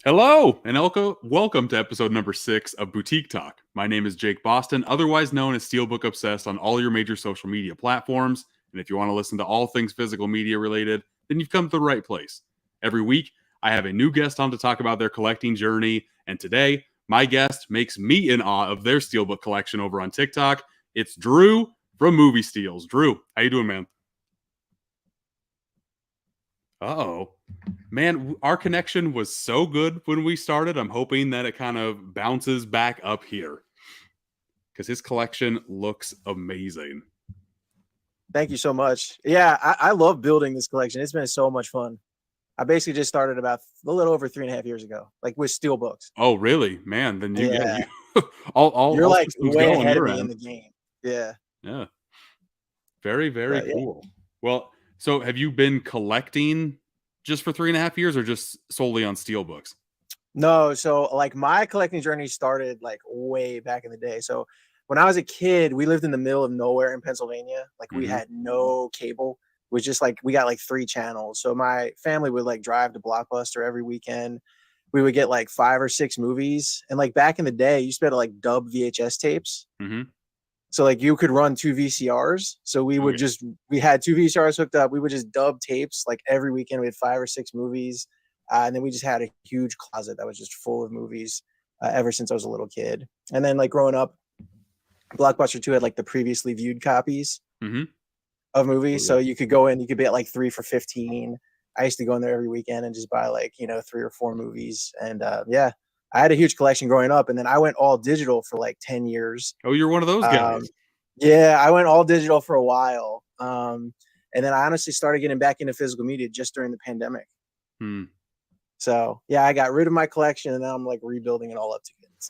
Hello and welcome to episode number 6 of Boutique Talk. My name is Jake Boston, otherwise known as Steelbook Obsessed on all your major social media platforms. And if you want to listen to all things physical media related, then you've come to the right place. Every week, I have a new guest on to talk about their collecting journey. And today, my guest makes me in awe of their Steelbook collection over on TikTok. It's Drew from moviesteels. Drew, how you doing, man? Uh-oh. Man, our connection was so good when we started. I'm hoping that it kind of bounces back up here because his collection looks amazing. Thank you so much. Yeah, I love building this collection. It's been so much fun. I basically just started about a little over 3.5 years ago, like with Steelbooks. Oh, really? Man, then you Yeah, all you're like systems way go on ahead of your me in end. the game. Yeah, Yeah. Very, very but yeah. cool. Well, so have you been collecting just for 3.5 years or just solely on Steelbooks? No, so like my collecting journey started like way back in the day. So when I was a kid, we lived in the middle of nowhere in Pennsylvania. Like we Mm-hmm. had no cable. It was just like we got like 3 channels. So my family would like drive to Blockbuster every weekend. We would get like 5 or 6 movies. And like back in the day, you used to be able to like dub VHS tapes. Mm-hmm. So like you could run 2 VCRs. So we Oh would yeah. just we had 2 VCRs hooked up. We would just dub tapes like every weekend. We had 5 or 6 movies, and then we just had a huge closet that was just full of movies ever since I was a little kid. And then like growing up, Blockbuster 2 had like the previously viewed copies Mm-hmm. of Oh movies, yeah. so you could go in, you could be at like 3 for 15. I used to go in there every weekend and just buy like 3 or 4 movies, and yeah, I had a huge collection growing up, and then I went all digital for like 10 years. Oh, you're one of those Um, guys. yeah, I went all digital for a while. And then I honestly started getting back into physical media just during the pandemic. Hmm. So yeah, I got rid of my collection and now I'm like rebuilding it all up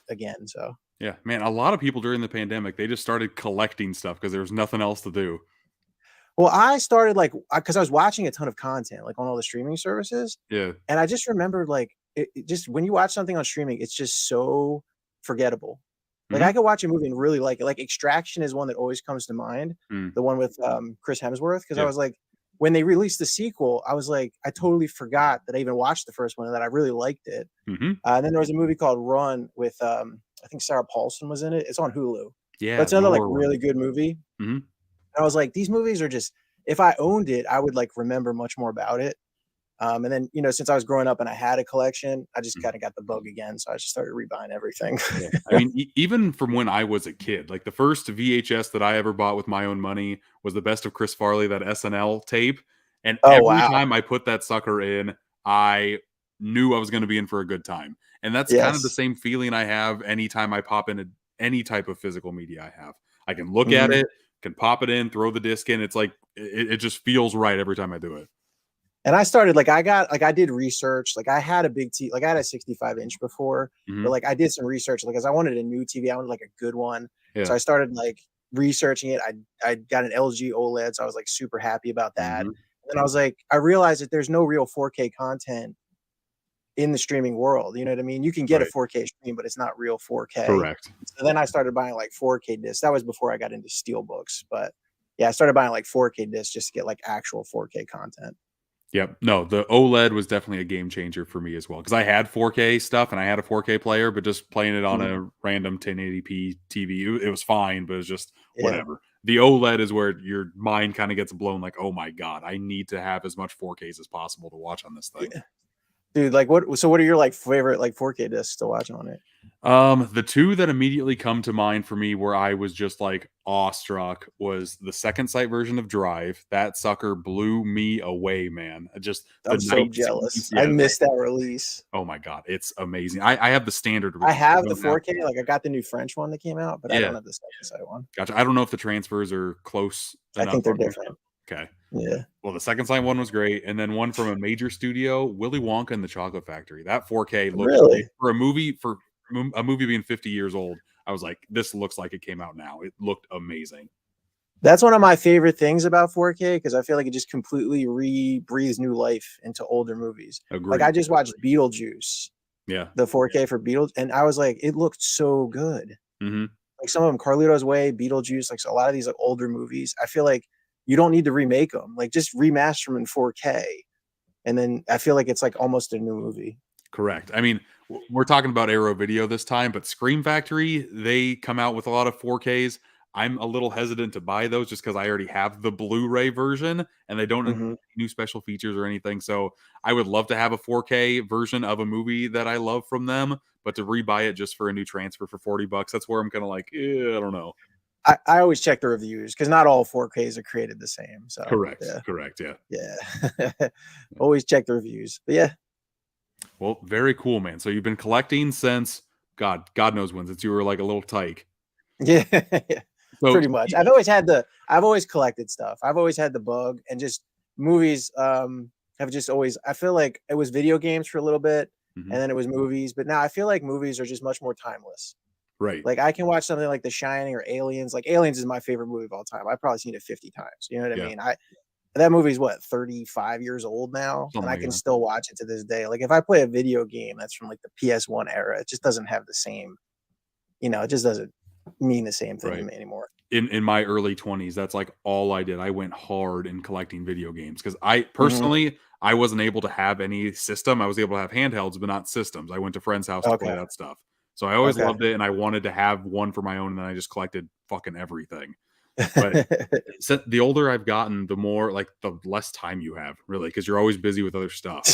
again. So Yeah, man, a lot of people during the pandemic, they just started collecting stuff because there was nothing else to do. well, I started like because I was watching a ton of content like on all the streaming services, Yeah. and I just remembered like it just when you watch something on streaming, it's just so forgettable. Like Mm-hmm. I could watch a movie and really like it. Like Extraction is one that always comes to mind, Mm. the one with Chris Hemsworth, because I Yeah. was like, when they released the sequel, I was like, I totally forgot that I even watched the first one and that I really liked it. Mm-hmm. And then there was a movie called Run with I think Sarah Paulson was in it. It's on Hulu, but Yeah, it's the another like horror one. really good movie. Mm-hmm. And I was like, these movies are just, if I owned it, I would like remember much more about it. And then, since I was growing up and I had a collection, I just kind of got the bug again. So I just started rebuying everything. Yeah. I mean, even from when I was a kid, like the first VHS that I ever bought with my own money was the Best of Chris Farley, that SNL tape. And Oh, every wow. time I put that sucker in, I knew I was going to be in for a good time. And that's kind of the Yes. same feeling I have anytime I pop in any type of physical media I have. I can look at Mhm. it, can pop it in, throw the disc in. It's like, it just feels right every time I do it. And I started like I did research. Like I had a big TV, like I had a 65-inch before, Hmm. but like I did some research, like, because I wanted a new TV. I wanted like a good one. Yeah. So I started like researching it. I got an LG OLED, so I was like super happy about that. Hmm. And then I was like, I realized that there's no real 4K content in the streaming world. You know what I mean? You can get a Right. 4K stream, but it's not real 4K. Correct. So then I started buying like 4K discs. That was before I got into Steelbooks, but yeah, I started buying like 4K discs just to get like actual 4K content. Yep. No, the OLED was definitely a game changer for me as well because I had 4K stuff and I had a 4K player, but just playing it on Mhm. a random 1080p TV, it was fine, but it was just Yeah. whatever. The OLED is where your mind kind of gets blown like, oh my God, I need to have as much 4Ks as possible to watch on this thing. Yeah. Dude, like what? So what are your like favorite like 4K discs to watch on it? The two that immediately come to mind for me where I was just like awestruck was the second sight version of Drive. That sucker blew me away, man. Just the I'm so night scenes. jealous. I Yeah. missed that release. Oh my God, it's amazing. I have the standard I release. I have the don't have 4K. Like I got the new French one that came out, but I yeah, don't have the second sight one. gotcha. I don't know if the transfers are close I enough think they're on there. different. Okay. Yeah. Well, the second sight one was great, and then one from a major studio, Willy Wonka and the Chocolate Factory. That 4K looked Really? for a movie being 50 years old. I was like, this looks like it came out now. It looked amazing. That's one of my favorite things about 4K because I feel like it just completely breathes new life into older movies. Like I Agreed. just watched Beetlejuice, Yeah. the 4K for Beetlejuice, and I was like, it looked so good. Hmm. Like some of them, Carlito's Way, Beetlejuice, like so a lot of these like older movies, I feel like you don't need to remake them. Like just remaster them in 4K, and then I feel like it's like almost a new movie. Correct. I mean, we're talking about Arrow Video this time, but Scream Factory, they come out with a lot of 4Ks. I'm a little hesitant to buy those just because I already have the Blu-ray version and they don't include Mhm. new special features or anything. So I would love to have a 4K version of a movie that I love from them, but to rebuy it just for a new transfer for $40, that's where I'm kind of like, I don't know. I always check the reviews because not all 4Ks are created the same. So Correct. yeah, Correct. Yeah. yeah. Always check the reviews. But yeah, Well, very cool, man. So you've been collecting since God knows when, since you were like a little tyke. yeah, So pretty much. I've always collected stuff. I've always had the bug, and just movies have just always. I feel like it was video games for a little bit, mhm, and then it was movies. But now I feel like movies are just much more timeless. right. Like I can watch something like The Shining or Aliens. Like Aliens is my favorite movie of all time. I've probably seen it 50 times. You know what I Yeah. mean? That movie's what, 35 years old now, and Something I like can that. still watch it to this day. Like if I play a video game that's from like the PS1 era, it just doesn't have the same, it just doesn't mean the same thing to Right. me anymore. In my early 20s, that's like all I did. I went hard in collecting video games because I Mhm. personally I wasn't able to have any system. I was able to have handhelds, but not systems. I went to friends' house to play Okay. that stuff. So I always Okay. loved it and I wanted to have one for my own, and then I just collected fucking everything. But the older I've gotten, the more like the less time you have, really, because you're always busy with other stuff.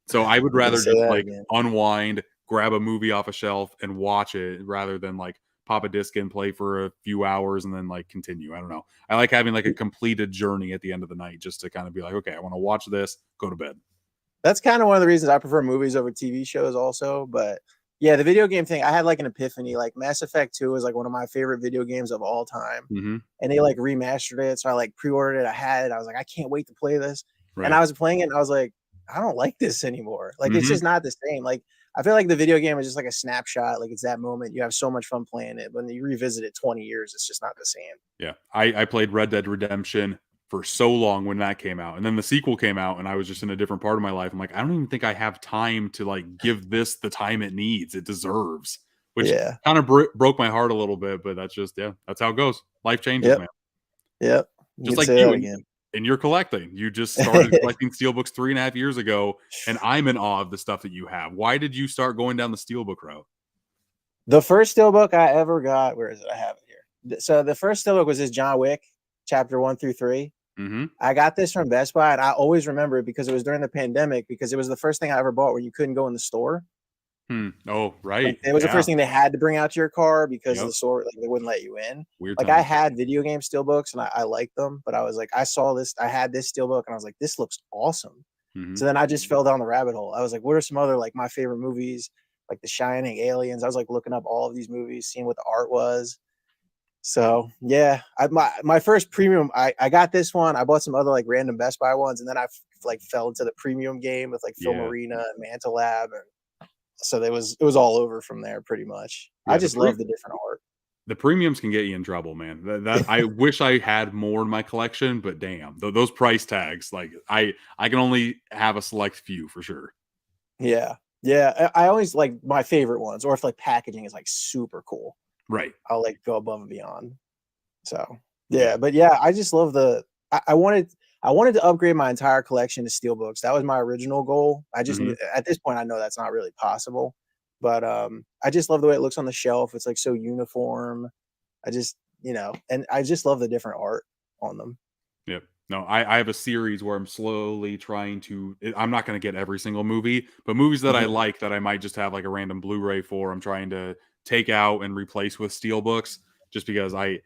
So I would You can rather say just that like again. unwind, grab a movie off a shelf and watch it rather than like pop a disc in, play for a few hours and then like continue. I don't know. I like having like a completed journey at the end of the night just to kind of be like, okay, I want to watch this, go to bed. That's kind of one of the reasons I prefer movies over TV shows also, but yeah, the video game thing, I had like an epiphany. Like Mass Effect 2 is like one of my favorite video games of all time. Hmm. And they like remastered it. So I like pre-ordered it. I had it. I was like, I can't wait to play this. And Right. I was playing it and I was like, I don't like this anymore. Like it's Hmm. just not the same. Like I feel like the video game is just like a snapshot. Like it's that moment. You have so much fun playing it. When you revisit it 20 years, it's just not the same. Yeah. I played Red Dead Redemption for so long when that came out. And then the sequel came out and I was just in a different part of my life. I'm like, I don't even think I have time to like give this the time it needs, it deserves, which Yeah. kind of broke my heart a little bit, but that's just, yeah, that's how it goes. Life changes, Yep. man. Yep. You Just can like say you that and you're collecting. You just started again. collecting Steelbooks 3.5 years ago, and I'm in awe of the stuff that you have. Why did you start going down the Steelbook route? The first Steelbook I ever got, where is it? I have it here. So the first Steelbook was this John Wick, chapter 1 through 3. Mm-hmm. I got this from Best Buy, and I always remember it because it was during the pandemic, because it was the first thing I ever bought where you couldn't go in the store. Oh, Like right. it was the Yeah. first thing they had to bring out to your car because Yep. the store, like they wouldn't let you in. Weird Like I times. had video game Steelbooks and I liked them, but I was like, I saw this, I had this Steelbook and I was like, this looks awesome. Mm-hmm. So then I just fell down the rabbit hole. I was like, what are some other like my favorite movies, like The Shining, Aliens? I was like looking up all of these movies, seeing what the art was. So yeah, my first premium, I got this one. I bought some other like random Best Buy ones, and then like fell into the premium game with like Film Yeah. Arena and Manta Lab, and so it was all over from there pretty much. I Yeah. just love the different art. The premiums can get you in trouble, man. That I wish I had more in my collection, but damn, those price tags, like I can only have a select few for sure. Yeah, yeah. I always like my favorite ones, or if like packaging is like super cool, Right. I'll like go above and beyond. So Yeah. yeah, but yeah, I just love the. I wanted to upgrade my entire collection to steelbooks. That was my original goal. I just Hmm. knew at this point I know that's not really possible, but I just love the way it looks on the shelf. It's like so uniform. I just and I just love the different art on them. Yep. No, I have a series where I'm slowly trying to. I'm not going to get every single movie, but movies that I Mhm. like that I might just have like a random Blu-ray for. I'm trying to take out and replace with steelbooks, just because I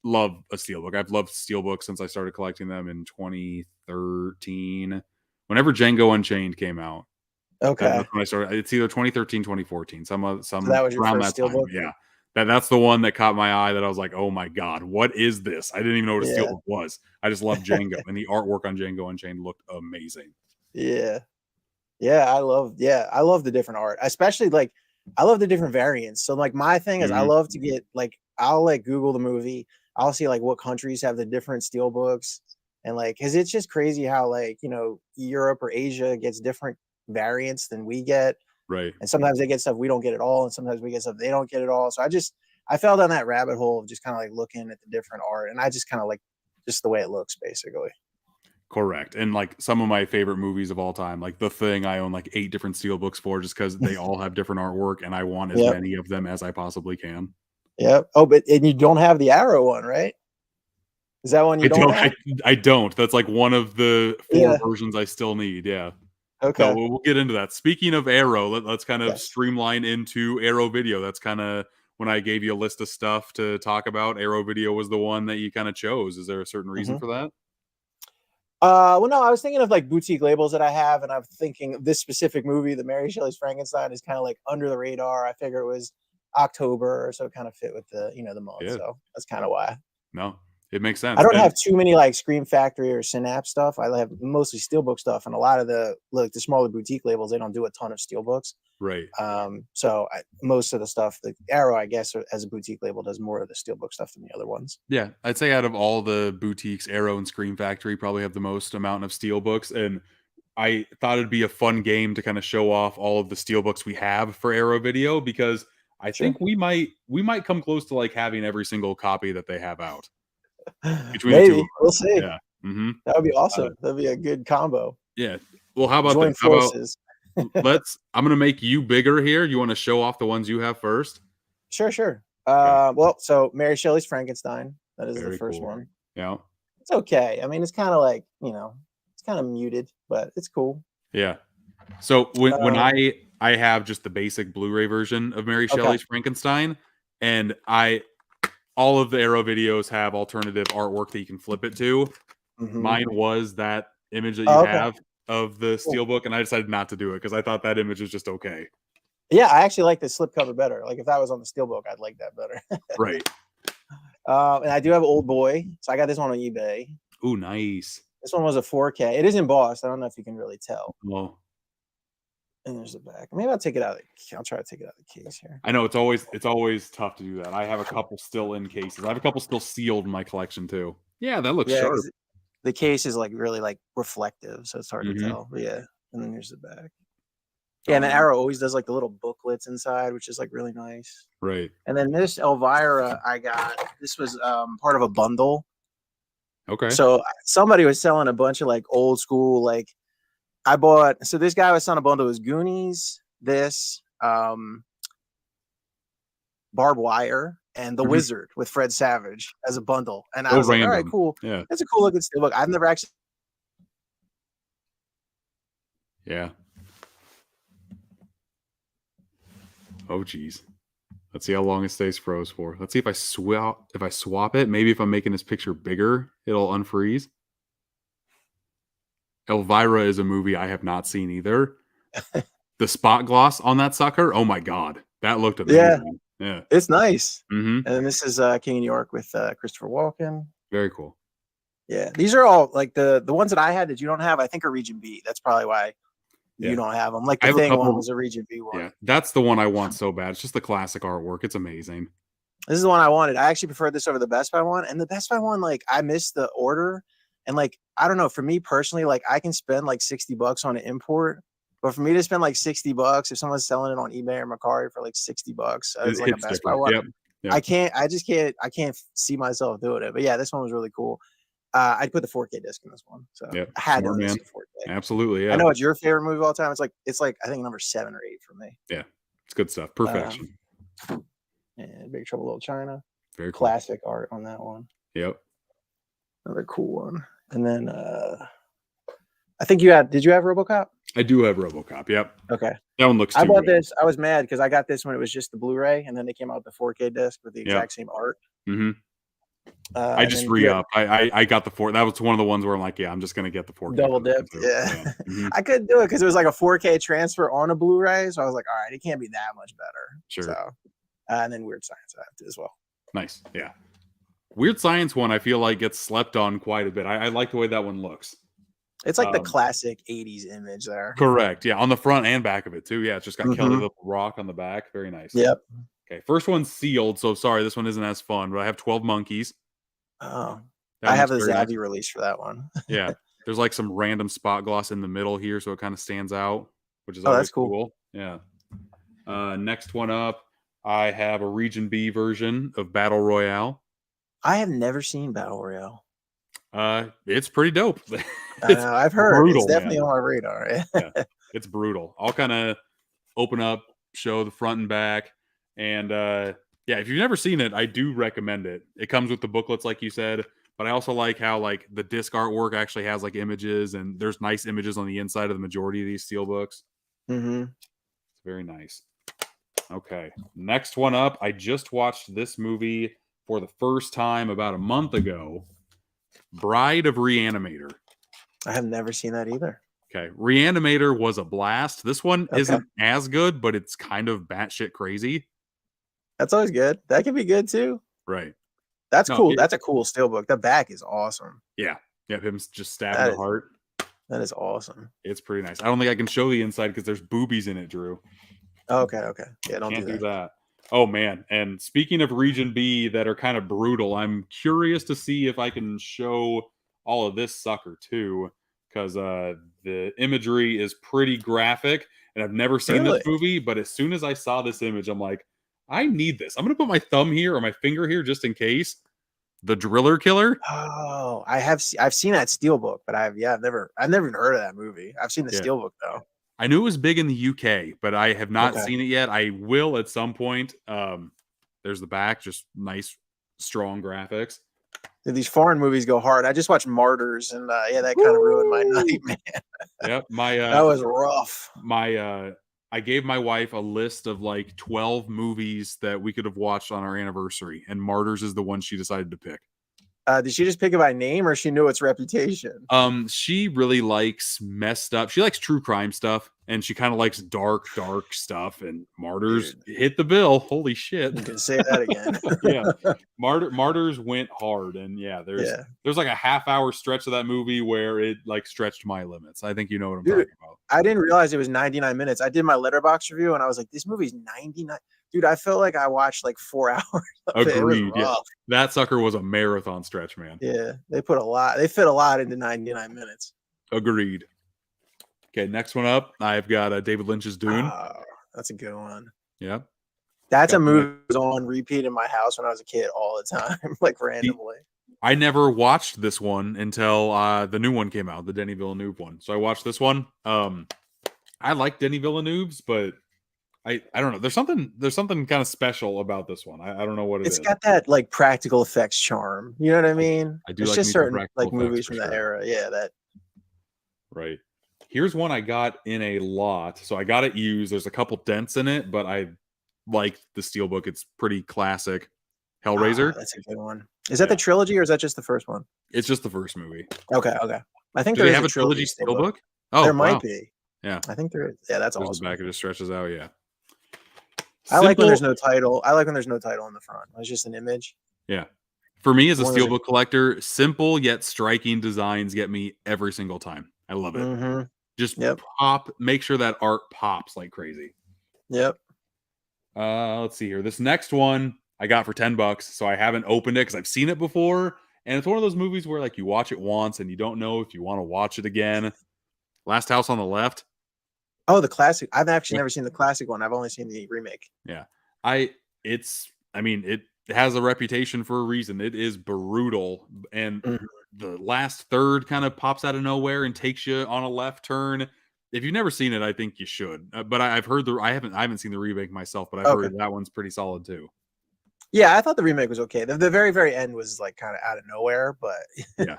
love a steelbook. I've loved steelbooks since I started collecting them in 2013. Whenever Django Unchained came out, Okay, that's when I started. It's either 2013, 2014, so some that was your around first that time. steelbook. Yeah. That's the one that caught my eye that I was like, "Oh my god, what is this?" I didn't even know what a Yeah, steelbook was. I just loved Django, and the artwork on Django Unchained looked amazing. yeah. I love the different art, especially like I love the different variants. So like my thing is I Mhm. love to get like I'll like Google the movie. I'll see like what countries have the different steel books, and like because it's just crazy how like Europe or Asia gets different variants than we get, Right. and sometimes they get stuff we don't get at all, and sometimes we get stuff they don't get at all. So I fell down that rabbit hole of just kind of like looking at the different art, and I just kind of like just the way it looks basically. Correct. And like some of my favorite movies of all time, like The Thing, I own like 8 different Steelbooks for just because they all have different artwork and I want as Yep. many of them as I possibly can. Yep. Oh, but and you don't have the Arrow one, right? Is that one I you don't don't have? I don't. That's like one of the 4 Yeah. versions I still need. Yeah. So Okay. we'll get into that. Speaking of Arrow, let's kind of Yes. streamline into Arrow Video. That's kind of when I gave you a list of stuff to talk about. Arrow Video was the one that you kind of chose. Is there a certain reason Mhm. for that? Well, no, I was thinking of like boutique labels that I have, and I'm thinking this specific movie, the Mary Shelley's Frankenstein, is kind of like under the radar. I figure it was October, so it kind of fit with the the month. Yeah. So that's kind of why. No, it makes I sense. don't And have too many like Scream Factory or Synapse stuff. I have mostly Steelbook stuff, and a lot of the smaller boutique labels, they don't do a ton of Steelbooks. right. Most of the stuff, the Arrow, I guess, as a boutique label, does more of the Steelbook stuff than the other ones. Yeah, I'd say out of all the boutiques, Arrow and Scream Factory probably have the most amount of steel books, and I thought it'd be a fun game to kind of show off all of the steel books we have for Arrow Video because I Sure. think we might come close to like having every single copy that they have out between the two of Maybe we'll us. see. Yeah. Mm-hmm. That would be awesome. That'd be a good combo. Yeah. Well, how about Join this? How about forces. I'm gonna make you bigger here. You want to show off the ones you have first? Sure, sure. Okay. Well, so Mary Shelley's Frankenstein. That is the Very first cool. one. Yeah. It's okay. I mean, it's kind of like it's kind of muted, but it's cool. Yeah. So when Um, I have just the basic Blu-ray version of Mary okay. Shelley's Frankenstein, and all of the Arrow videos have alternative artwork that you can flip it to. Mhm. Mine was that image that you Oh, okay. have of the Cool. Steelbook, and I decided not to do it because I thought that image was just okay. Yeah, I actually like the slipcover better. Like if that was on the Steelbook, I'd like that better. Right. And I do have Old Boy, so I got this one on eBay. Ooh, nice. This one was a 4K. It is embossed. I don't know if you can really tell. Well, And there's the back. Maybe I'll take it out. I'll try to take it out of the case here. I know it's always tough to do that. I have a couple still in cases. I have a couple still sealed in my collection too. Yeah, that looks Yeah, sharp. 'cause the case is like really like reflective, so it's hard to Mhm. tell. But yeah, and then here's the back. Yeah, and the Arrow always does like the little booklets inside, which is like really nice. Right. And then this Elvira I got. This was part of a bundle. Okay. So somebody was selling a bunch of like old school like I bought. So this guy was selling a bundle. It was Goonies, this Barbed Wire, and The Mhm. Wizard with Fred Savage as a bundle. And I was like, all right, random. cool. Yeah. That's a cool looking steelbook. I've never actually. Yeah. Oh geez. Let's see how long it stays froze for. Let's see if I swap it. Maybe if I'm making this picture bigger, it'll unfreeze. Elvira is a movie I have not seen either. The spot gloss on that sucker. Oh my god, that looked amazing. Yeah. It's nice. Mm-hmm. And then this is King of New York with Christopher Walken. Very cool. Yeah, these are all like the ones that I had that you don't have. I think are Region B. That's probably why Yeah. you don't have them. Like I the have a Thing couple- one was a Region B one. Yeah, that's the one I want so bad. It's just the classic artwork. It's amazing. This is the one I wanted. I actually preferred this over the Best Buy one. And the Best Buy one, like I missed the order. And like, I don't know, for me personally, like I can spend like $60 on an import. But for me to spend like $60, if someone's selling it on eBay or Mercari for like $60 as like a It's Best Buy different. one, Yep. I can't see myself doing it. But yeah, this one was really cool. I'd put the 4K disc in this one. So Yep. I had Smart to man. see 4K. Absolutely. Yeah. I know it's your favorite movie of all time. It's like I think number 7 or 8 for me. Yeah. It's good stuff. Perfection. And Big Trouble in Little China. Very cool. Classic art on that one. Yep. Another cool one. And then I think did you have RoboCop? I do have RoboCop. Yep. Okay. That one looks too I bought good. this. I was mad because I got this when it was just the Blu-ray, and then they came out with the 4K disc with the exact same art. Mm-hmm. I just re-upped. I got the 4. That was one of the ones where I'm like, yeah, I'm just gonna get the 4K. Double dipped. Yeah. Mm-hmm. I couldn't do it because it was like a 4K transfer on a Blu-ray, so I was like, all right, it can't be that much better. Sure. So, and then Weird Science I have to as well. Nice. Yeah. Weird Science one, I feel like gets slept on quite a bit. I like the way that one looks. It's like the classic 80s image there. Correct. Yeah. On the front and back of it too. Yeah. It's just got Kelly Mhm. the Rock on the back. Very nice. Yep. Okay. First one's sealed. So sorry, this one isn't as fun, but I have 12 Monkeys. Oh, That I have the one's very Zavi nice. release for that one. Yeah. There's like some random spot gloss in the middle here, so it kind of stands out, which is Oh, always that's cool. Yeah. Next one up, I have a Region B version of Battle Royale. I have never seen Battle Royale. It's pretty dope. I It's know, I've heard it's brutal, definitely man. on my radar. Yeah, it's brutal. I'll kind of open up, show the front and back, and yeah, if you've never seen it, I do recommend it. It comes with the booklets, like you said, but I also like how like the disc artwork actually has like images, and there's nice images on the inside of the majority of these steelbooks. Mm-hmm. It's very nice. Okay, next one up. I just watched this movie for the first time about a month ago. Bride of Reanimator. I have never seen that either. Okay, Reanimator was a blast. This one Okay, isn't as good, but it's kind of batshit crazy. that's always good. That can be good too. Right. That's No, cool. That's a cool steelbook. The back is awesome. yeah. Yeah, him just stabbing That the is heart. that is awesome. It's pretty nice. I don't think I can show the inside because there's boobies in it, Drew. Okay, okay. Yeah, don't Can't do do that. that. Oh man. And speaking of Region B that are kind of brutal, I'm curious to see if I can show all of this sucker too. Because the imagery is pretty graphic, and I've never seen this Really? movie. But as soon as I saw this image, I'm like, I need this. I'm gonna put my thumb here or my finger here just in case. The Driller Killer. Oh, I've seen that steelbook, but I've never even heard of that movie. I've seen the Yeah, steelbook though. I knew it was big in the UK, but I have not Okay. seen it yet. I will at some point. There's the back, just nice, strong graphics. Dude, these foreign movies go hard. I just watched Martyrs, and yeah, that kind of ruined my night, man. Yep, That was rough. I gave my wife a list of like 12 movies that we could have watched on our anniversary, and Martyrs is the one she decided to pick. Did she just pick it by name, or she knew its reputation? She really likes messed up. She likes true crime stuff, and she kind of likes dark stuff. And Martyrs hit the bill. Holy shit! You can say that again. Yeah, Martyrs went hard, and yeah, there's like a half-hour stretch of that movie where it like stretched my limits. I think you know what I'm talking about. I didn't realize it was 99 minutes. I did my Letterboxd review, and I was like, "This movie's 99." Dude, I felt like I watched like 4 hours. Agreed. Yeah, that sucker was a marathon stretch, man. Yeah, they put a lot. They fit a lot into 99 minutes. Agreed. Okay, next one up. I've got David Lynch's Dune. Oh, that's a good one. Yeah, that's a movie that was on repeat in my house when I was a kid all the time, like randomly. I never watched this one until the new one came out, the Denis Villeneuve one. So I watched this one. I like Denis Villeneuve's, but I don't know. There's something kind of special about this one. I don't know what it's got that like practical effects charm. You know what I mean? I do. It's like just certain like movies from that era. Yeah, that. Right. Here's one I got in a lot. So I got it used. There's a couple dents in it, but I like the steelbook. It's pretty classic. Hellraiser. That's a good one. Is that the trilogy or is that just the first one? It's just the first movie. Okay. I think do they have a trilogy steelbook? Oh, there might be. Yeah, I think there is. Yeah, that's there's awesome. The back, it just stretches out. Yeah. I like when there's no title. I like when there's no title in the front. It's just an image. Yeah. For me as a steelbook collector, simple yet striking designs get me every single time. I love it. Mm-hmm. Just pop, make sure that art pops like crazy. Yep. Let's see here. This next one I got for $10, so I haven't opened it because I've seen it before. And it's one of those movies where like you watch it once and you don't know if you want to watch it again. Last House on the Left. Oh, the classic. I've actually never seen the classic one. I've only seen the remake. Yeah. It has a reputation for a reason. It is brutal. And the last third kind of pops out of nowhere and takes you on a left turn. If you've never seen it, I think you should. But I've heard I haven't seen the remake myself, but I've heard that one's pretty solid too. Yeah, I thought the remake was okay. The very, very end was like kind of out of nowhere, but yeah.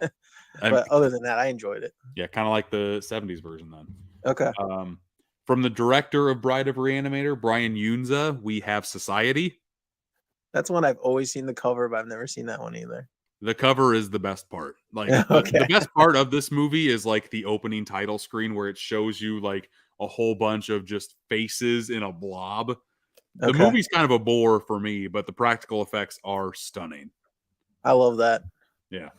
But other than that, I enjoyed it. Yeah, kind of like the 70s version then. Okay. From the director of Bride of Reanimator, Brian Yunza, we have Society. That's one I've always seen the cover, but I've never seen that one either. The cover is the best part. Like the best part of this movie is like the opening title screen where it shows you like a whole bunch of just faces in a blob. The movie's kind of a bore for me, but the practical effects are stunning. I love that. Yeah.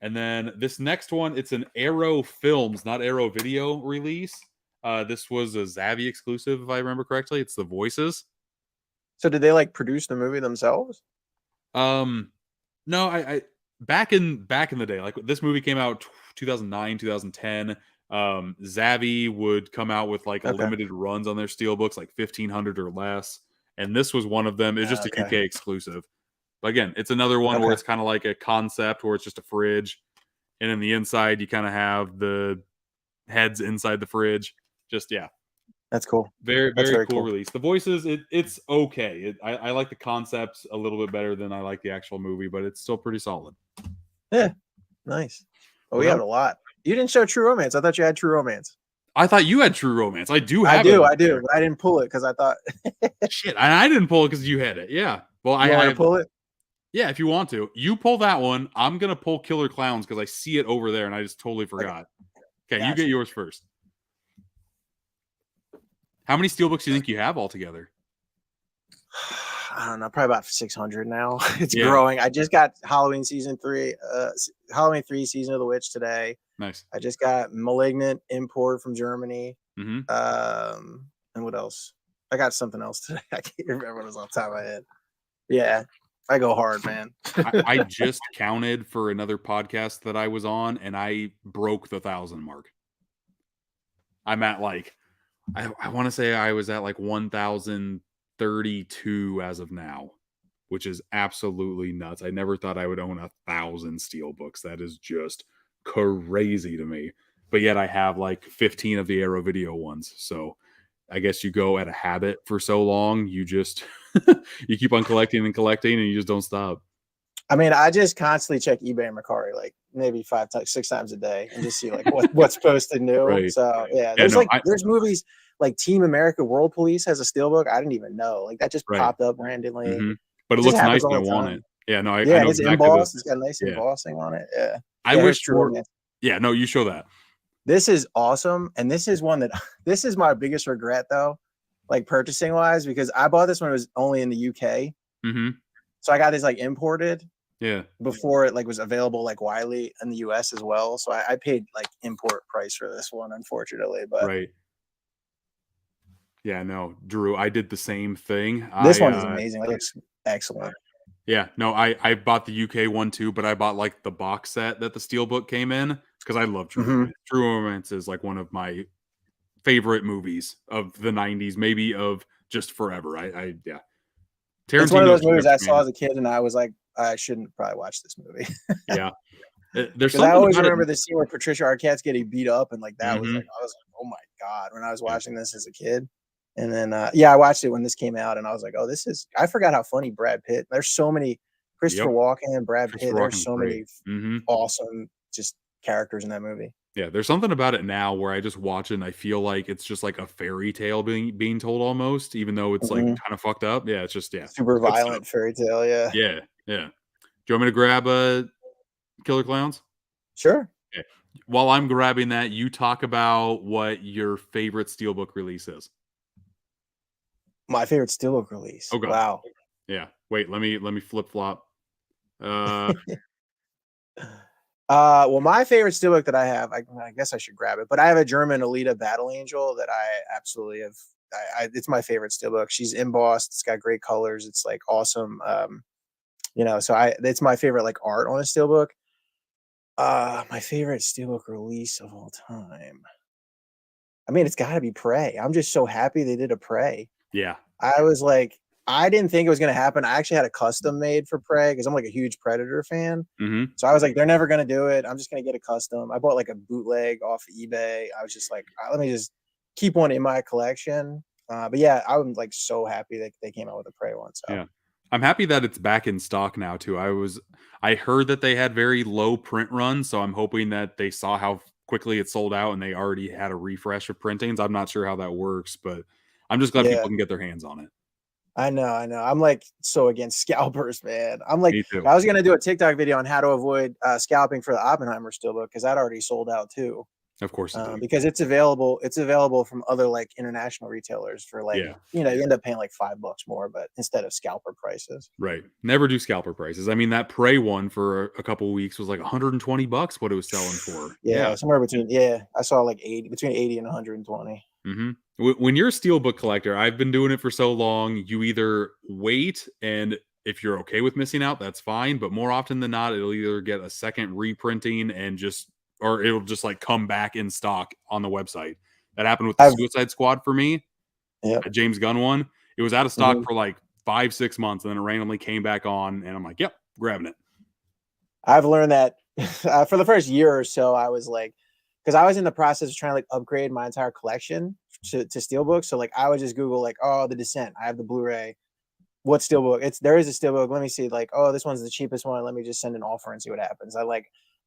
And then this next one, it's an Arrow Films, not Arrow Video release. This was a Zavvi exclusive, if I remember correctly. It's The Voices. So did they like produce the movie themselves? No, I back in the day, like this movie came out 2009, 2010. Zavvi would come out with like limited runs on their steelbooks, like 1,500 or less. And this was one of them. It's just a UK exclusive. But again, it's another one where it's kind of like a concept where it's just a fridge. and in the inside you kind of have the heads inside the fridge. Just That's cool. very That's very very cool cool. release. The voices, it's okay. I like the concepts a little bit better than I like the actual movie, but it's still pretty solid. Yeah, nice. Oh, Well, we have a lot. You didn't show True Romance. I thought you had True Romance. I thought you had True Romance. I do I have do, it. I do. But I didn't pull it because I thought Shit, and I didn't pull it because you had it. Yeah. Well, you want I to pull it. yeah, if you want to, you pull that one. I'm gonna pull Killer Clowns because I see it over there and I just totally forgot. Okay, you Gotcha. get yours first. How many Steelbooks do you think you have altogether? I don't know, probably about 600 now. It's Yeah. growing. I just got Halloween season 3, Halloween 3 season of the witch today. Nice. I just got Malignant import from Germany. Mm-hmm. And what else? I got something else today. I can't remember what was off the top of my head. Yeah, I go hard, man. I just counted for another podcast that I was on, and I broke the 1,000 mark. I'm at like, I want to say I was at like 1,032 as of now, which is absolutely nuts. I never thought I would own 1,000 Steelbooks. That is just crazy to me. But yet I have like 15 of the Arrow Video ones. So I guess you go at a habit for so long, you just you keep on collecting and collecting, and you just don't stop. I mean, I just constantly check eBay and Mercari like maybe 6 times a day and just see like what's posted new. Right. So yeah, there's there's movies like Team America World Police has a Steelbook. I didn't even know, like that just popped up randomly. Mm-hmm. But it looks nice and I want it. Yeah, no, I know it's exactly embossed. It's got a nice embossing on it. Yeah, I wish for. Yeah, no, you show that. This is awesome, and this is one that this is my biggest regret though, like purchasing wise, because I bought this when it was only in the UK. Mm-hmm. So I got this like imported. Yeah. Before it like was available like widely in the US as well. So I paid like import price for this one, unfortunately. But right. Yeah, no, Drew, I did the same thing. This one is amazing. It looks excellent. Yeah, no, I bought the UK one too, but I bought like the box set that the Steelbook came in because I love True Romance. True Romance is like one of my favorite movies of the 90s, maybe of just forever. Yeah. It's one of those movies I saw as a kid and I was like, I shouldn't probably watch this movie. Yeah. There's I always remember the scene where Patricia Arquette's getting beat up and like that was like, I was like, oh my God, when I was watching this as a kid. And then I watched it when this came out and I was like, oh, I forgot how funny Brad Pitt. There's so many Christopher Walken and Brad Pitt. There's so many awesome just characters in that movie. Yeah, there's something about it now where I just watch it and I feel like it's just like a fairy tale being told almost, even though it's like kind of fucked up. Yeah, it's just super violent fairy tale. Yeah. Yeah. Do you want me to grab Killer Clowns? Sure. Okay. While I'm grabbing that, you talk about what your favorite Steelbook release is. My favorite Steelbook release. Oh God. Wow. Yeah. Wait, let me flip flop. Well, my favorite Steelbook that I have, I guess I should grab it, but I have a German Alita Battle Angel that I absolutely have. It's my favorite Steelbook. She's embossed. It's got great colors. It's like awesome. So it's my favorite like art on a Steelbook. My favorite Steelbook release of all time. I mean, it's got to be Prey. I'm just so happy they did a Prey. Yeah. I was like, I didn't think it was going to happen. I actually had a custom made for Prey because I'm like a huge Predator fan. So I was like, they're never going to do it. I'm just going to get a custom. I bought like a bootleg off eBay. I was just like, let me just keep one in my collection. But yeah, I'm like so happy that they came out with a Prey one. So. Yeah. I'm happy that it's back in stock now too. I heard that they had very low print runs, so I'm hoping that they saw how quickly it sold out and they already had a refresh of printings. I'm not sure how that works, but I'm just glad people can get their hands on it. I know. I'm like so against scalpers, man. I'm like, I was gonna do a TikTok video on how to avoid scalping for the Oppenheimer Steelbook because that already sold out too. Of course, because it's available. It's available from other like international retailers for like you end up paying like $5 more, but instead of scalper prices. Right. Never do scalper prices. I mean, that Prey one for a couple of weeks was like $120 what it was selling for. Yeah, somewhere between. Yeah, I saw like between 80 and 120. When you're a Steelbook collector, I've been doing it for so long. You either wait, and if you're okay with missing out, that's fine. But more often than not, it'll either get a second reprinting or it'll just like come back in stock on the website. That happened with the Suicide Squad for me. Yeah, James Gunn one. It was out of stock for like 5-6 months, and then it randomly came back on, and I'm like, yep, grabbing it. I've learned that For the first year or so, I was like, because I was in the process of trying to like upgrade my entire collection to Steelbook. So like I would just Google like, oh, The Descent. I have the Blu-ray. What Steelbook? There is a Steelbook. Let me see. Like, oh, this one's the cheapest one. Let me just send an offer and see what happens.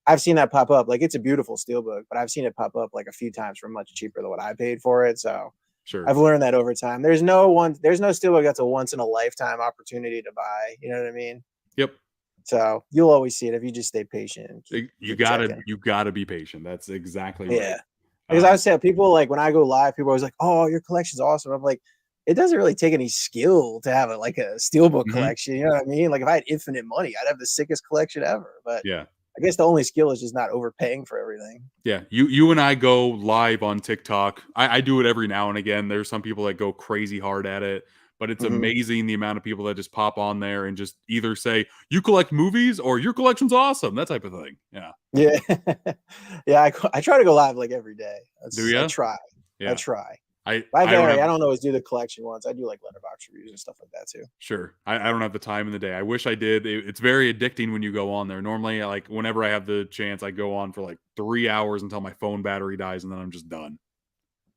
I've seen that pop up. Like it's a beautiful Steelbook, but I've seen it pop up like a few times for much cheaper than what I paid for it. So Sure. I've learned that over time. There's no Steelbook that's a once in a lifetime opportunity to buy. You know what I mean? Yep. So you'll always see it if you just stay patient. You gotta be patient. That's exactly right. Yeah. Because I say people like when I go live, people are always like, "Oh, your collection's awesome." I'm like, it doesn't really take any skill to have like a Steelbook collection. You know what I mean? Like if I had infinite money, I'd have the sickest collection ever. But yeah, I guess the only skill is just not overpaying for everything. Yeah, you and I go live on TikTok. I do it every now and again. There's some people that go crazy hard at it, but it's amazing the amount of people that just pop on there and just either say you collect movies or your collection's awesome, that type of thing. Yeah, yeah. I try to go live like every day. Do you? I try. Yeah. I try. I don't always do the collection ones. I do like letterbox reviews and stuff like that too. Sure. I don't have the time in the day. I wish I did. It's very addicting when you go on there. Normally, like whenever I have the chance, I go on for like 3 hours until my phone battery dies, and then I'm just done.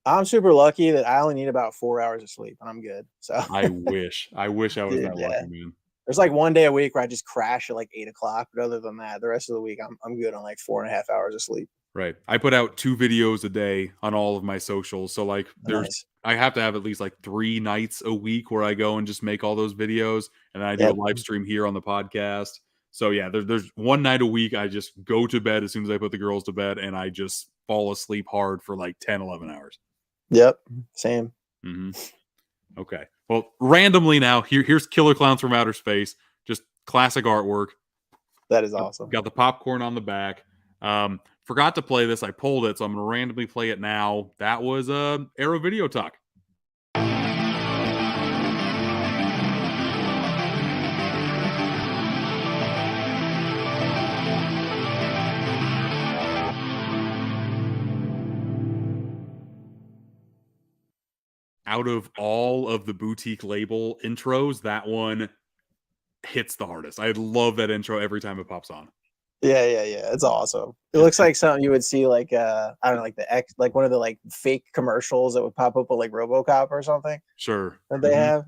I'm super lucky that I only need about 4 hours of sleep and I'm good. So I wish I was that lucky, man. There's like one day a week where I just crash at like 8 o'clock, but other than that, the rest of the week I'm good on like 4.5 hours of sleep. Right. I put out 2 videos a day on all of my socials. So like I have to have at least like 3 nights a week where I go and just make all those videos, and then I do a live stream here on the podcast. So yeah, there's one night a week I just go to bed as soon as I put the girls to bed, and I just fall asleep hard for like 10, 11 hours. Yep. Same. Okay. Well, randomly now, here's Killer Clowns from Outer Space. Just classic artwork. That is awesome. Got the popcorn on the back. Forgot to play this. I pulled it, so I'm going to randomly play it now. That was Arrow Video Talk. Out of all of the boutique label intros, that one hits the hardest. I love that intro every time it pops on. Yeah. It's awesome. It looks like something you would see like I don't know, like like one of the like fake commercials that would pop up with like RoboCop or something. Sure. That they have.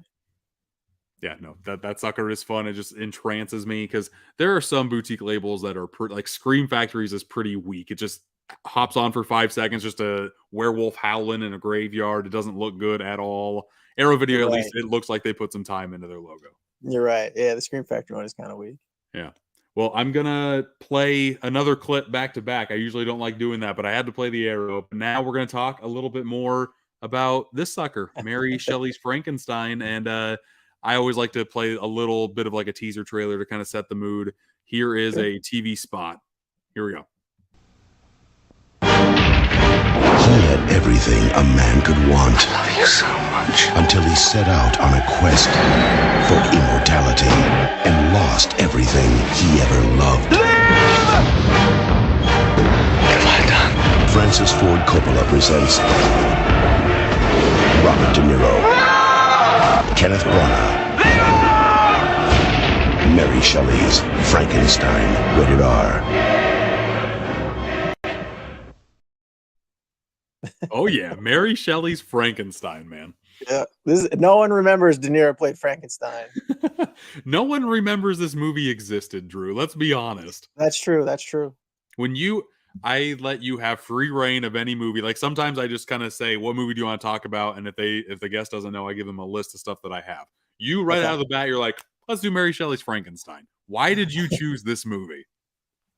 Yeah, no, that sucker is fun. It just entrances me because there are some boutique labels that are like Scream Factories is pretty weak. It just hops on for 5 seconds, just a werewolf howling in a graveyard. It doesn't look good at all. Arrow Video, at least it looks like they put some time into their logo. You're right. Yeah, the Scream Factory one is kind of weak. Yeah. Well, I'm going to play another clip back to back. I usually don't like doing that, but I had to play the Arrow. But now we're going to talk a little bit more about this sucker, Mary Shelley's Frankenstein. And I always like to play a little bit of like a teaser trailer to kind of set the mood. Here is a TV spot. Here we go. He had everything a man could want. I love you so much. Until he set out on a quest for immortality and lost everything he ever loved. Live! What have I done? Francis Ford Coppola presents Robert De Niro, Kenneth Branagh, Mary Shelley's Frankenstein, rated R. Oh yeah, Mary Shelley's Frankenstein, man. Yeah, no one remembers De Niro played Frankenstein. No one remembers this movie existed, Drew. Let's be honest. That's true. When I let you have free reign of any movie. Like sometimes I just kind of say, "What movie do you want to talk about?" And if the guest doesn't know, I give them a list of stuff that I have. You right out of the bat, you're like, "Let's do Mary Shelley's Frankenstein." Why did you choose this movie?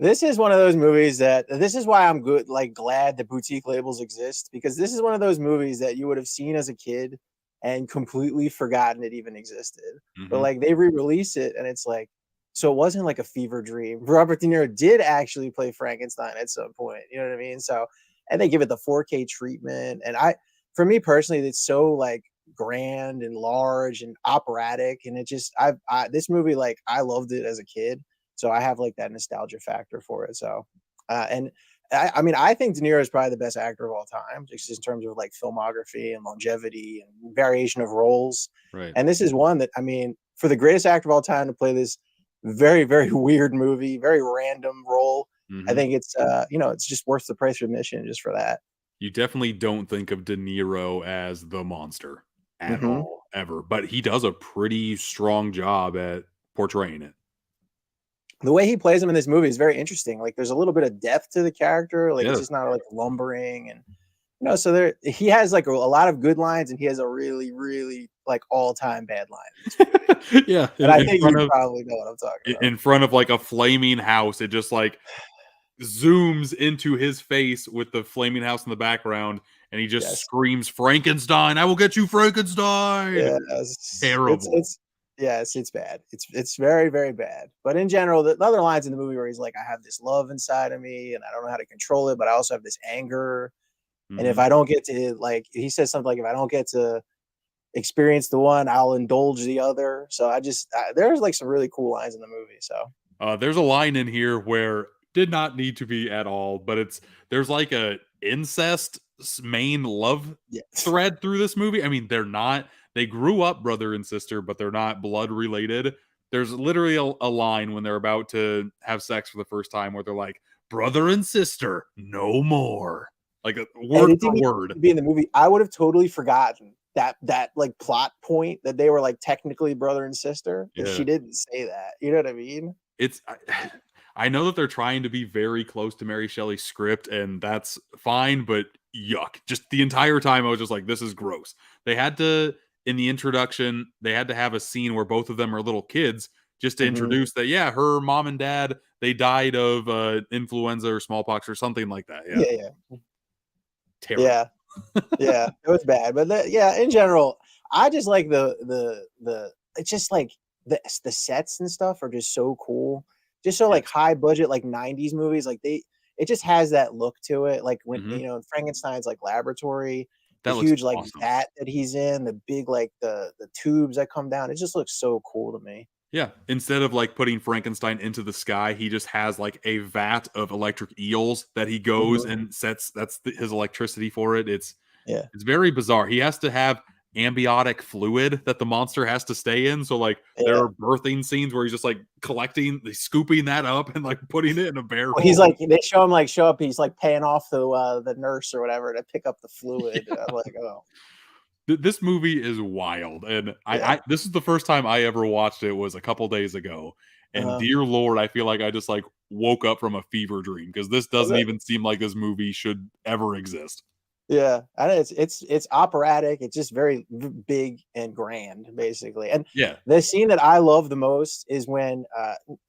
This is one of those movies this is why I'm glad that boutique labels exist, because this is one of those movies that you would have seen as a kid and completely forgotten it even existed. But like they re-release it and it's like, so it wasn't like a fever dream. Robert De Niro did actually play Frankenstein at some point. You know what I mean? So, and they give it the 4K treatment. And for me personally, it's so like grand and large and operatic. And it just, this movie, like I loved it as a kid. So I have like that nostalgia factor for it. So, and I mean, I think De Niro is probably the best actor of all time, just in terms of like filmography and longevity and variation of roles. Right. And this is one that, I mean, for the greatest actor of all time to play this very, very weird movie, very random role, I think it's it's just worth the price of admission just for that. You definitely don't think of De Niro as the monster at all, ever. But he does a pretty strong job at portraying it. The way he plays him in this movie is very interesting. Like there's a little bit of depth to the character. Like it's just not like lumbering and so he has like a lot of good lines and he has a really, really like all-time bad line. Yeah. And I think you probably know what I'm talking about. In front of like a flaming house, it just like zooms into his face with the flaming house in the background and he just screams, Frankenstein, I will get you, Frankenstein. Yes. Terrible. It's bad. It's very, very bad. But in general, the other lines in the movie where he's like, I have this love inside of me and I don't know how to control it, but I also have this anger. And if I don't get to, like, he says something like, if I don't get to experience the one, I'll indulge the other. So there's like some really cool lines in the movie. So there's a line in here where did not need to be at all, but there's like a incest main love thread through this movie. I mean, they grew up brother and sister, but they're not blood related. There's literally a line when they're about to have sex for the first time where they're like, brother and sister, no more. Like a word for word. Be in the movie, I would have totally forgotten that like plot point that they were like technically brother and sister. If she didn't say that, you know what I mean? I know that they're trying to be very close to Mary Shelley's script, and that's fine, but yuck. Just the entire time I was just like, this is gross. They had to, in the introduction, they had to have a scene where both of them are little kids just to introduce that, her mom and dad, they died of influenza or smallpox or something like that. Yeah. Terrible. Yeah, it was bad. But in general, I just like it's just like the sets and stuff are just so cool. Just so like high budget, like 90s movies, like it just has that look to it. Like when in Frankenstein's like laboratory, the huge like awesome. vat that he's in, the big like the tubes that come down, it just looks so cool to me. Yeah, instead of like putting Frankenstein into the sky, he just has like a vat of electric eels that he goes and sets. That's his electricity for it. It's very bizarre. He has to have amniotic fluid that the monster has to stay in. So like there are birthing scenes where he's just like scooping that up and like putting it in a bear hole. He's like, they show him like show up. He's like paying off the nurse or whatever to pick up the fluid. And I'm like, oh. This movie is wild, and I this is the first time I ever watched it was a couple days ago, and dear Lord, I feel like I just like woke up from a fever dream because this doesn't even seem like this movie should ever exist. Yeah, and it's operatic. It's just very big and grand, basically. And the scene that I love the most is when,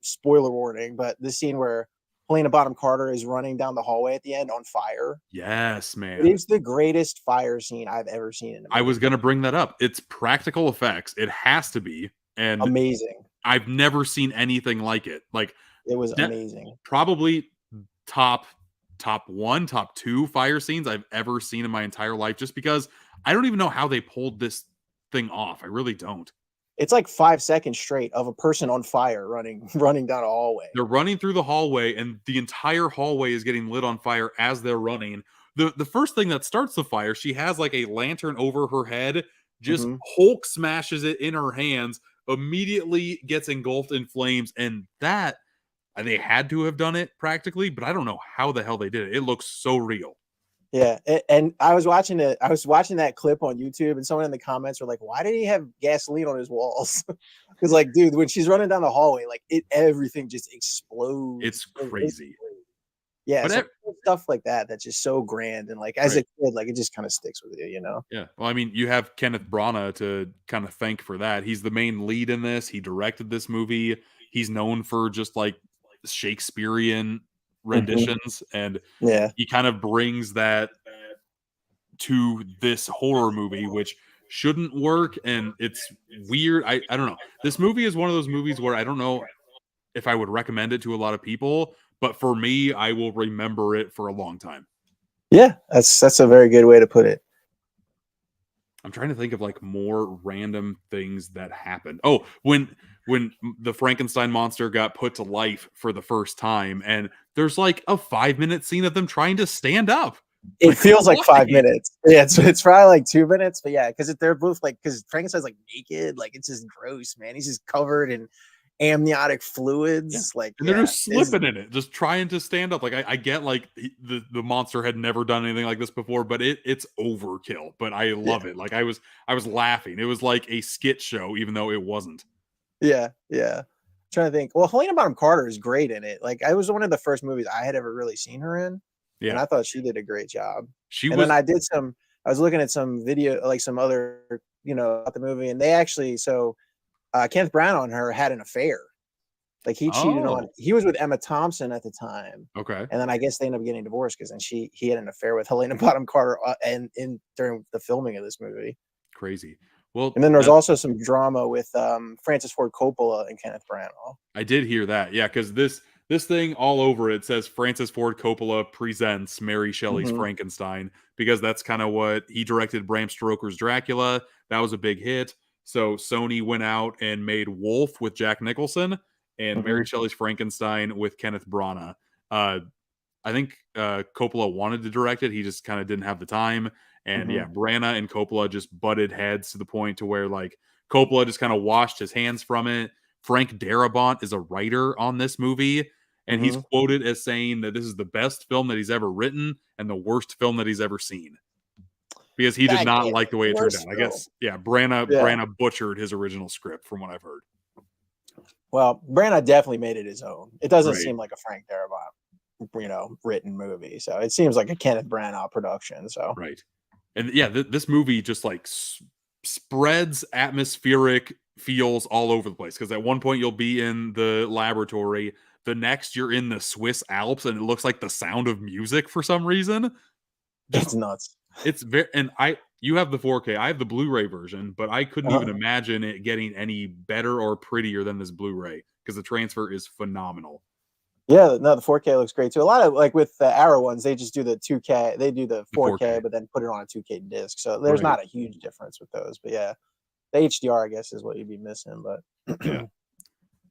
spoiler warning, but the scene where Helena Bonham Carter is running down the hallway at the end on fire. Yes, man. It is the greatest fire scene I've ever seen in a movie. I was going to bring that up. It's practical effects. It has to be. And amazing. I've never seen anything like it. Like it was amazing. Probably top 1, top 2 fire scenes I've ever seen in my entire life, just because I don't even know how they pulled this thing off. I really don't. It's like 5 seconds straight of a person on fire running down a hallway. They're running through the hallway, and the entire hallway is getting lit on fire as they're running. The first thing that starts the fire, she has like a lantern over her head, just Hulk smashes it in her hands, immediately gets engulfed in flames, and that they had to have done it practically, but I don't know how the hell they did it. It looks so real. Yeah, and I was watching that clip on YouTube, and someone in the comments were like, "Why did he have gasoline on his walls?" Because, like, dude, when she's running down the hallway, like everything just explodes. It's crazy. Yeah, so stuff like that's just so grand, and like as a kid, like it just kind of sticks with you, you know. Yeah, well, I mean, you have Kenneth Branagh to kind of thank for that. He's the main lead in this. He directed this movie. He's known for just like Shakespearean renditions, and he kind of brings that to this horror movie, which shouldn't work, and it's weird. I don't know. This movie is one of those movies where I don't know if I would recommend it to a lot of people, but for me, I will remember it for a long time. Yeah, that's a very good way to put it. I'm trying to think of like more random things that happened. Oh, when the Frankenstein monster got put to life for the first time, and there's like a 5-minute scene of them trying to stand up. It feels like 5 minutes. Yeah, it's probably like 2 minutes, but yeah, because they're both like, because Frankenstein's like naked, like it's just gross, man. He's just covered in amniotic fluids. Like, and they're just slipping in it, just trying to stand up. Like I get like the monster had never done anything like this before, but it's overkill. But I love it. Like I was laughing. It was like a skit show, even though it wasn't. Yeah. Trying to think. Well, Helena Bonham Carter is great in it. Like, it was one of the first movies I had ever really seen her in. Yeah. And I thought she did a great job. Then I was looking at some video, like some other, about the movie, and they actually, Kenneth Branagh on her had an affair. Like, he cheated on, he was with Emma Thompson at the time. Okay. And then I guess they ended up getting divorced because then he had an affair with Helena Bonham Carter during the filming of this movie. Crazy. Well, and then there's also some drama with Francis Ford Coppola and Kenneth Branagh. I did hear that. Yeah, because this thing all over it says Francis Ford Coppola presents Mary Shelley's Frankenstein, because that's kind of what he directed. Bram Stoker's Dracula. That was a big hit. So Sony went out and made Wolf with Jack Nicholson and Mary Shelley's Frankenstein with Kenneth Branagh. I think Coppola wanted to direct it. He just kind of didn't have the time. And Branagh and Coppola just butted heads to the point to where like Coppola just kind of washed his hands from it. Frank Darabont is a writer on this movie, and he's quoted as saying that this is the best film that he's ever written and the worst film that he's ever seen, because he did not like the way it turned out. I guess, Branagh butchered his original script from what I've heard. Well, Branagh definitely made it his own. It doesn't seem like a Frank Darabont, written movie. So it seems like a Kenneth Branagh production. So right. And yeah, this movie just like spreads atmospheric feels all over the place, because at one point you'll be in the laboratory, the next you're in the Swiss Alps, and it looks like the Sound of Music for some reason. That's nuts. It's very, and you have the 4K, I have the Blu-ray version, but I couldn't even imagine it getting any better or prettier than this Blu-ray, because the transfer is phenomenal. Yeah, no, the 4K looks great too. A lot of, like with the Arrow ones, they just do the 2K, they do the 4K, but then put it on a 2K disc. So there's not a huge difference with those. But yeah, the HDR, I guess, is what you'd be missing. But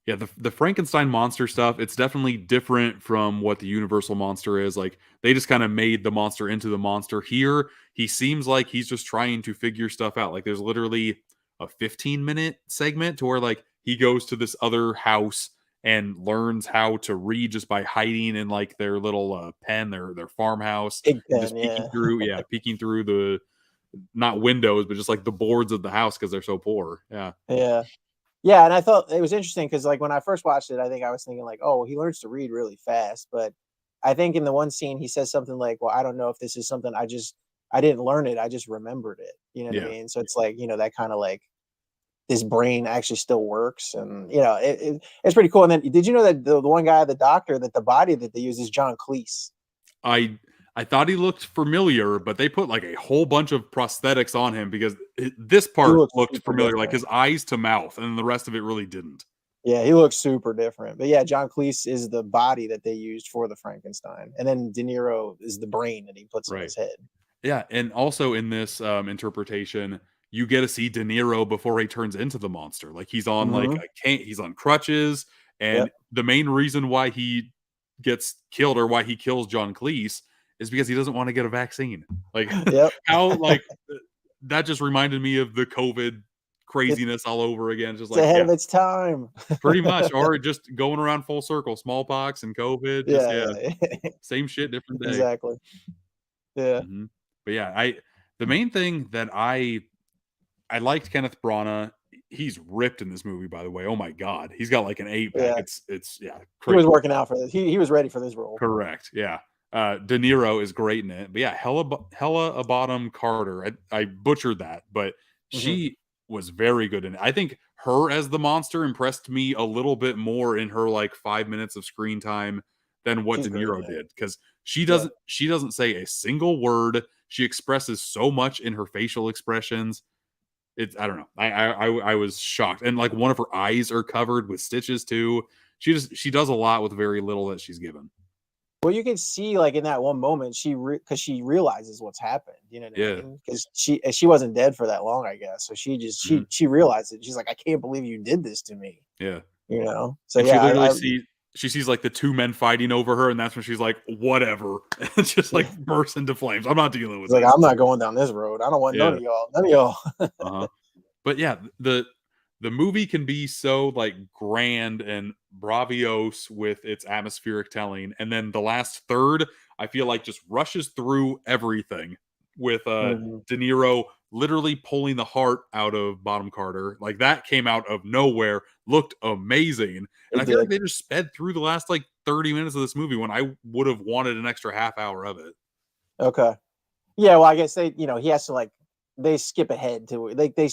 yeah, the Frankenstein monster stuff, it's definitely different from what the Universal monster is. Like, they just kind of made the monster into the monster. Here, he seems like he's just trying to figure stuff out. Like, there's literally a 15-minute segment to where like he goes to this other house and learns how to read just by hiding in like their little pen, their farmhouse, just peeking through the, not windows, but just like the boards of the house, because they're so poor. Yeah, and I thought it was interesting because like when I first watched it, I think I was thinking like, oh, he learns to read really fast. But I think in the one scene he says something like, well, I don't know if this is something I didn't learn it, I just remembered it. You know what I mean? So it's like, that kind of like his brain actually still works, and it's pretty cool. And then did you know that the one guy, the doctor, that the body that they use is John Cleese? I thought he looked familiar, but they put like a whole bunch of prosthetics on him, because this part looked familiar, like his eyes to mouth, and the rest of it really didn't. Yeah, he looks super different. But yeah, John Cleese is the body that they used for the Frankenstein, and then De Niro is the brain that he puts in his head. Yeah, and also in this interpretation, you get to see De Niro before he turns into the monster. Like, he's on like a cane, he's on crutches, and the main reason why he gets killed, or why he kills John Cleese, is because he doesn't want to get a vaccine. Like, how like that just reminded me of the COVID craziness all over again. Just like ahead of its time, pretty much, or just going around full circle, smallpox and COVID. Just, same shit, different day. Exactly. Yeah. But yeah, the main thing that I liked Kenneth Branagh. He's ripped in this movie, by the way. Oh my god, he's got like an 8-pack. It's crazy. He was working out for this. He was ready for this role. Correct. Yeah. De Niro is great in it. But yeah, Hella Bottom Carter. I butchered that, but she was very good in it. I think her as the monster impressed me a little bit more in her like 5 minutes of screen time than what De Niro did, because she doesn't say a single word. She expresses so much in her facial expressions. I don't know. I was shocked, and like one of her eyes are covered with stitches too. She does a lot with very little that she's given. Well, you can see like in that one moment, because she realizes what's happened. You know what I mean? Because she wasn't dead for that long, I guess. So she just she realized it. She's like, I can't believe you did this to me. Yeah. So and yeah, she literally she sees like the two men fighting over her, and that's when she's like, whatever, and just like bursts into flames. I'm not dealing with this. Like, I'm not going down this road. I don't want none of y'all. But yeah, the the movie can be so like grand and braviose with its atmospheric telling, and then the last third I feel like just rushes through everything with Mhm. De Niro literally pulling the heart out of Bottom Carter. Like that came out of nowhere, looked amazing, and It I feel like did. they just sped through the last like 30 minutes of this movie when I would have wanted an extra half hour of it. Okay. Yeah, well, I guess he has to like they skip ahead to like they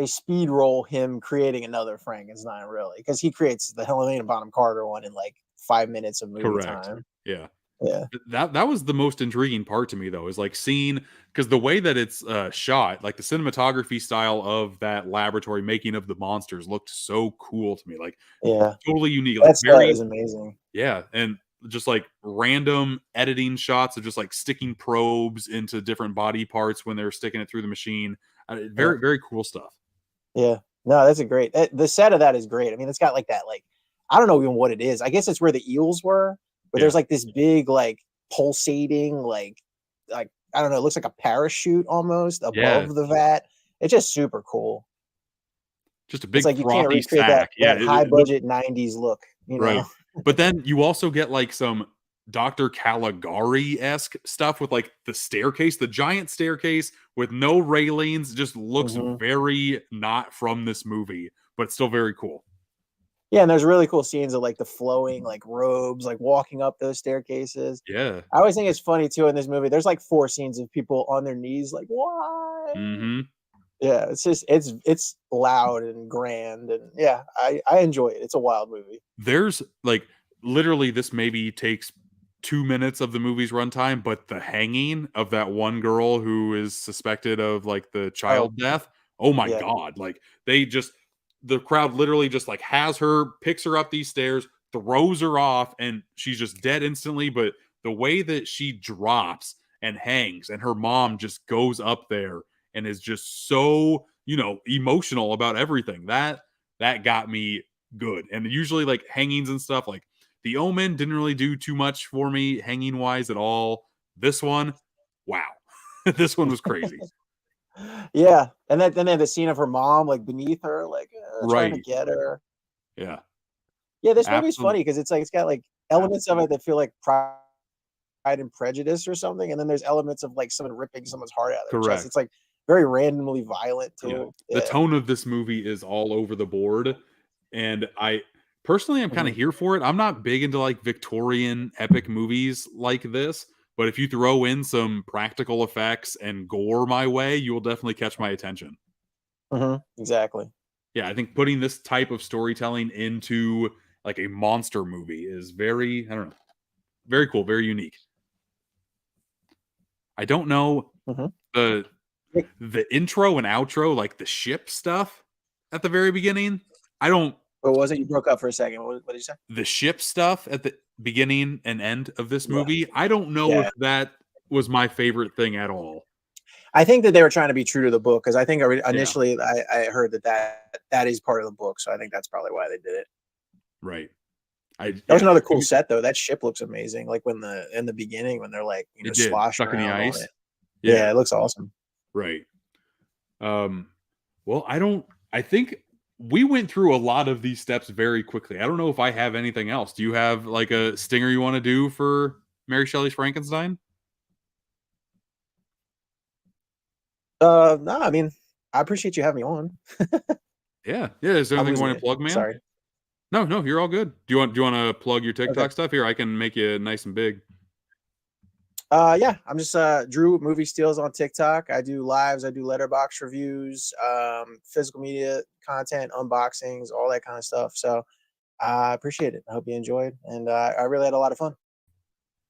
speed roll him creating another Frankenstein really because he creates the Helena Bonham Carter one in like 5 minutes of movie Correct. time. Yeah. Yeah. That was the most intriguing part to me though, is like seeing, because the way that it's shot, like the cinematography style of that laboratory making of the monsters looked so cool to me, like Yeah. totally unique, like That set very, is amazing. yeah, and just like random editing shots of just like sticking probes into different body parts when they're sticking it through the machine. Yeah. Very very cool stuff. Yeah. No, that's a great the set of that is great. I mean, it's got like that, like I don't know even what it is. I guess it's where the eels were, but Yeah, there's like this big, like pulsating, like I don't know, it looks like a parachute almost yeah, above the vat. It's just super cool. just a It's big like you can't frothy recreate that sack. Yeah, high it looked budget 90s look, you right. know? But then you also get like some Dr. Caligari-esque stuff with like the staircase, the giant staircase with no railings, just looks Mhm. very not from this movie, but still very cool. Yeah, and there's really cool scenes of like the flowing like robes, like walking up those staircases. Yeah. I always think it's funny too in this movie. There's like 4 scenes of people on their knees, like, why? Hmm. Yeah, it's just it's loud and grand, and yeah, I enjoy it. It's a wild movie. There's like literally this maybe takes 2 minutes of the movie's runtime, but the hanging of that one girl who is suspected of like the Oh, child death, oh my yeah. god, like they just, the crowd literally just like has her, picks her up these stairs, throws her off, and she's just dead instantly. But the way that she drops and hangs, and her mom just goes up there and is just so, emotional about everything, that got me good. And usually like hangings and stuff, like The Omen didn't really do too much for me hanging wise at all. This one, wow. This one was crazy. Yeah, and then the scene of her mom, like, beneath her, like, trying to Right. get her. Yeah. Yeah, this movie's Absolutely. funny because it's like it's got, like, elements of it that feel like Pride and Prejudice or something, and then there's elements of, like, someone ripping someone's heart out of their chest. Correct. It's, like, very randomly violent Yeah. too. The Yeah. tone of this movie is all over the board. And I personally, I'm kind of Mhm. here for it. I'm not big into like Victorian epic movies like this, but if you throw in some practical effects and gore my way, you will definitely catch my attention. Mhm. Exactly. Yeah, I think putting this type of storytelling into like a monster movie is very, I don't know, very cool, very unique. I don't know Mhm. the the intro and outro, like the ship stuff at the very beginning. I don't, What was it? You broke up for a second. What did you say? the ship stuff at the beginning and end of this Yeah. movie, I don't know if Yeah. that was my favorite thing at all. I think that they were trying to be true to the book because I think Yeah, initially I heard that is part of the book, so I think that's probably why they did it. right. That was Yeah, another cool set though. That ship looks amazing. Like when in the beginning when they're like, it did. sloshing Stuck in the around on ice. it. Yeah, Yeah, it looks awesome. right. Um, well, I think we went through a lot of these steps very quickly. I don't know if I have anything else. Do you have like a stinger you want to do for Mary Shelley's Frankenstein? No, I mean, I appreciate you having me on. Yeah. Yeah. Is there I'm anything you losing want to it. plug, man? Sorry. No, no, you're all good. Do you want to plug your Okay. TikTok stuff here? I can make you nice and big. Yeah, I'm just Drew Movie Steels on TikTok. I do lives, I do letterbox reviews, physical media content, unboxings, all that kind of stuff. So I appreciate it. I hope you enjoyed, and I really had a lot of fun.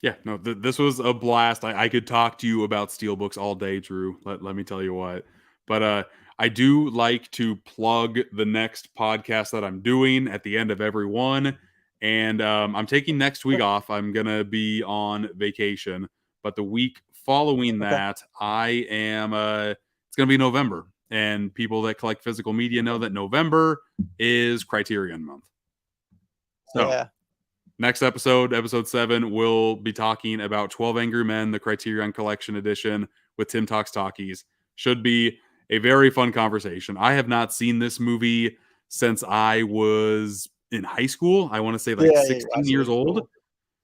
Yeah, no, this was a blast. I could talk to you about Steelbooks all day, Drew. Let me tell you what. But I do like to plug the next podcast that I'm doing at the end of every one. And I'm taking next week off. I'm going to be on vacation. But the week following Okay. that, I am, it's going to be November. And people that collect physical media know that November is Criterion Month. So Yeah. next episode, episode 7, we'll be talking about 12 Angry Men, the Criterion Collection Edition with Tim Talks Talkies. Should be a very fun conversation. I have not seen this movie since I was in high school. I want to say like Yeah, 16 years old. cool.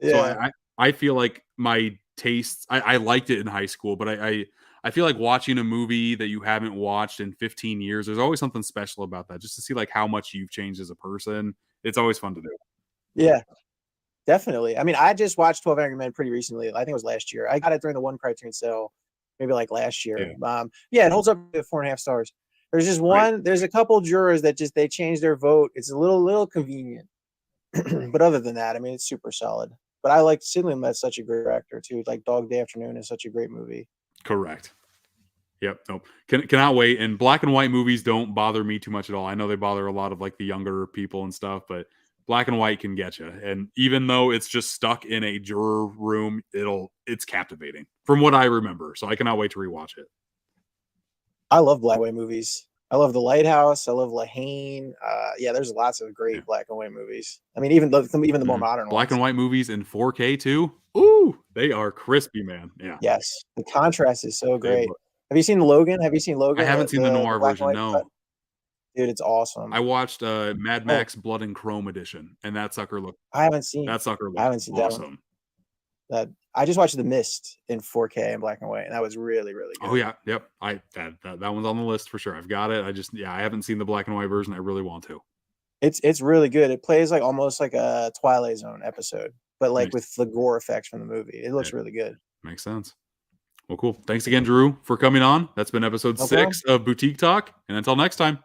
So Yeah. I feel like my tastes, I liked it in high school, but I feel like watching a movie that you haven't watched in 15 years, there's always something special about that, just to see like how much you've changed as a person. It's always fun to do. Yeah, definitely. I mean, I just watched 12 Angry Men pretty recently. I think it was last year. I got it during the one Criterion sale, maybe like last year. Yeah, it holds up to 4.5 stars. There's just one, there's a couple jurors that just, they changed their vote. It's a little convenient. But other than that, I mean, it's super solid. But I like Sidney Lumet's such a great actor too. Like Dog Day Afternoon is such a great movie. Correct. Yep. Nope. Cannot wait. And black and white movies don't bother me too much at all. I know they bother a lot of like the younger people and stuff, but black and white can get you. And even though it's just stuck in a juror room, it's captivating from what I remember. So I cannot wait to rewatch it. I love black and white movies. I love The Lighthouse. I love La Haine. Yeah, there's lots of great black and white movies. I mean, even the more modern black ones. and white movies in 4K too. Ooh, they are crispy, man. Yeah. Yes, the contrast is so great. Have you seen Logan? Have you seen Logan? I haven't seen the noir version. No, cut? Dude, it's awesome. I watched Mad Max Blood and Chrome edition, and that sucker looked. I haven't seen awesome. that one. That I just watched The Mist in 4K in black and white, and that was really, really good. Oh yeah, yep. That one's on the list for sure. I've got it. I haven't seen the black and white version. I really want to. It's really good. It plays like almost like a Twilight Zone episode, but like with the gore effects from the movie. It looks really good. Makes sense. Well, cool. Thanks again, Drew, for coming on. That's been episode 6 of Boutique Talk. And until next time,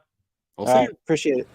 I'll see you. Appreciate it.